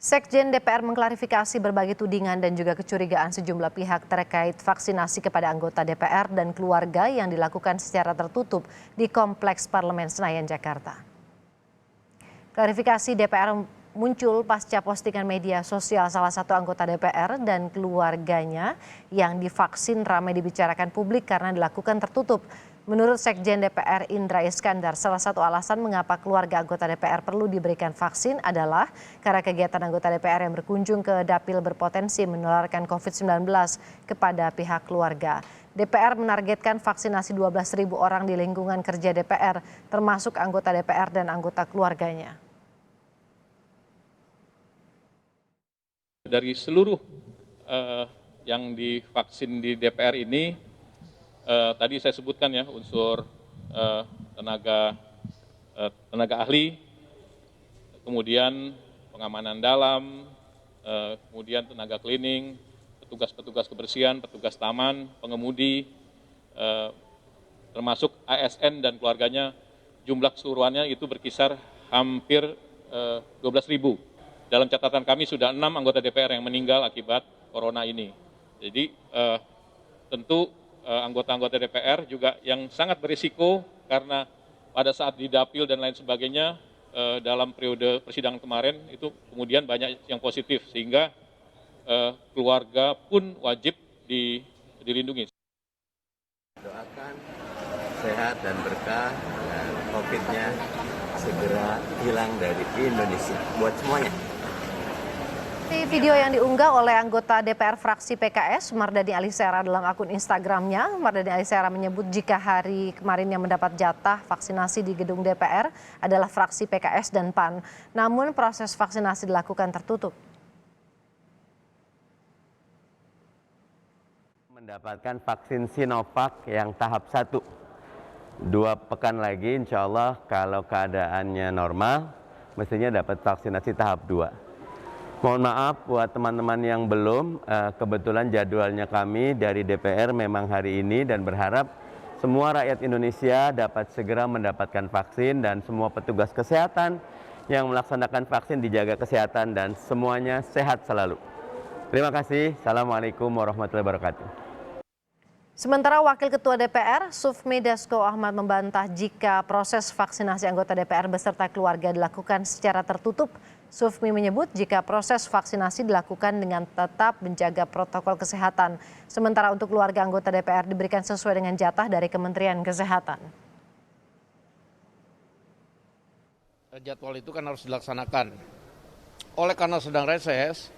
Sekjen DPR mengklarifikasi berbagai tudingan dan juga kecurigaan sejumlah pihak terkait vaksinasi kepada anggota DPR dan keluarga yang dilakukan secara tertutup di Kompleks Parlemen Senayan, Jakarta. Klarifikasi DPR muncul pasca postingan media sosial salah satu anggota DPR dan keluarganya yang divaksin ramai dibicarakan publik karena dilakukan tertutup. Menurut Sekjen DPR Indra Iskandar, salah satu alasan mengapa keluarga anggota DPR perlu diberikan vaksin adalah karena kegiatan anggota DPR yang berkunjung ke dapil berpotensi menularkan COVID-19 kepada pihak keluarga. DPR menargetkan vaksinasi 12.000 orang di lingkungan kerja DPR, termasuk anggota DPR dan anggota keluarganya. Dari seluruh yang divaksin di DPR ini, tadi saya sebutkan ya unsur tenaga ahli, kemudian pengamanan dalam, kemudian tenaga cleaning, petugas-petugas kebersihan, petugas taman, pengemudi, termasuk ASN dan keluarganya, jumlah keseluruhannya itu berkisar hampir 12.000. Dalam catatan kami sudah 6 anggota DPR yang meninggal akibat corona ini. Jadi tentu anggota-anggota DPR juga yang sangat berisiko karena pada saat di dapil dan lain sebagainya dalam periode persidangan kemarin itu kemudian banyak yang positif sehingga keluarga pun wajib dilindungi. Doakan sehat dan berkah dan COVID-nya segera hilang dari Indonesia buat semuanya. Video yang diunggah oleh anggota DPR fraksi PKS, Mardhani Alisera dalam akun Instagramnya. Mardhani Alisera menyebut jika hari kemarin yang mendapat jatah vaksinasi di gedung DPR adalah fraksi PKS dan PAN. Namun proses vaksinasi dilakukan tertutup. Mendapatkan vaksin Sinovac yang tahap 1. 2 pekan lagi insya Allah kalau keadaannya normal, mestinya dapat vaksinasi tahap 2. Mohon maaf buat teman-teman yang belum, kebetulan jadwalnya kami dari DPR memang hari ini dan berharap semua rakyat Indonesia dapat segera mendapatkan vaksin dan semua petugas kesehatan yang melaksanakan vaksin dijaga kesehatan dan semuanya sehat selalu. Terima kasih. Assalamualaikum warahmatullahi wabarakatuh. Sementara Wakil Ketua DPR, Sufmi Dasko Ahmad membantah jika proses vaksinasi anggota DPR beserta keluarga dilakukan secara tertutup. Sufmi menyebut jika proses vaksinasi dilakukan dengan tetap menjaga protokol kesehatan. Sementara untuk keluarga anggota DPR diberikan sesuai dengan jatah dari Kementerian Kesehatan. Jadwal itu kan harus dilaksanakan. Oleh karena sedang reses,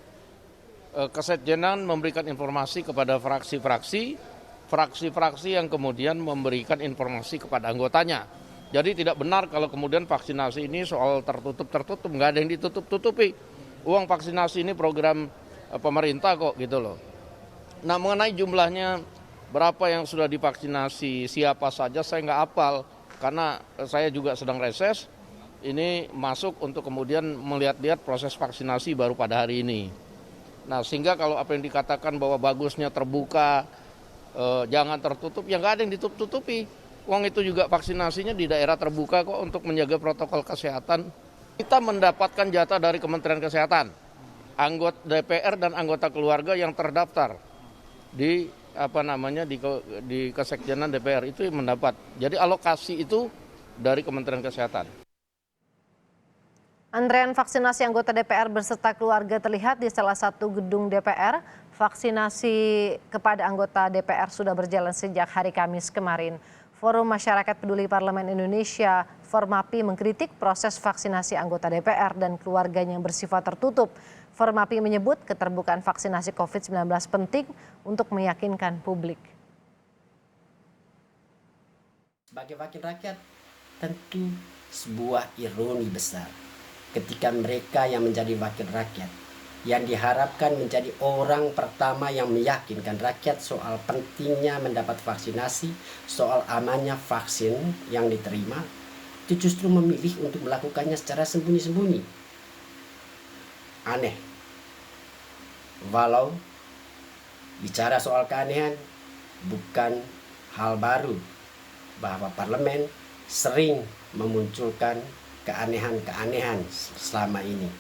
Kesekjenan memberikan informasi kepada fraksi-fraksi yang kemudian memberikan informasi kepada anggotanya. Jadi tidak benar kalau kemudian vaksinasi ini soal tertutup, nggak ada yang ditutup-tutupi. Uang vaksinasi ini program pemerintah kok gitu loh. Nah mengenai jumlahnya berapa yang sudah divaksinasi, siapa saja saya nggak hafal. Karena saya juga sedang reses, ini masuk untuk kemudian melihat-lihat proses vaksinasi baru pada hari ini. Nah sehingga kalau apa yang dikatakan bahwa bagusnya terbuka, jangan tertutup, ya nggak ada yang ditutup-tutupi. Uang itu juga vaksinasinya di daerah terbuka kok untuk menjaga protokol kesehatan. Kita mendapatkan jatah dari Kementerian Kesehatan. Anggota DPR dan anggota keluarga yang terdaftar di di Kesekjenan DPR itu mendapat. Jadi alokasi itu dari Kementerian Kesehatan. Antrean vaksinasi anggota DPR beserta keluarga terlihat di salah satu gedung DPR. Vaksinasi kepada anggota DPR sudah berjalan sejak hari Kamis kemarin. Forum Masyarakat Peduli Parlemen Indonesia, Formapi, mengkritik proses vaksinasi anggota DPR dan keluarganya yang bersifat tertutup. Formapi menyebut keterbukaan vaksinasi COVID-19 penting untuk meyakinkan publik. Sebagai wakil rakyat, tentu sebuah ironi besar ketika mereka yang menjadi wakil rakyat, yang diharapkan menjadi orang pertama yang meyakinkan rakyat soal pentingnya mendapat vaksinasi, soal amannya vaksin yang diterima, itu justru memilih untuk melakukannya secara sembunyi-sembunyi. Aneh. Walau bicara soal keanehan bukan hal baru, bahwa parlemen sering memunculkan keanehan-keanehan selama ini.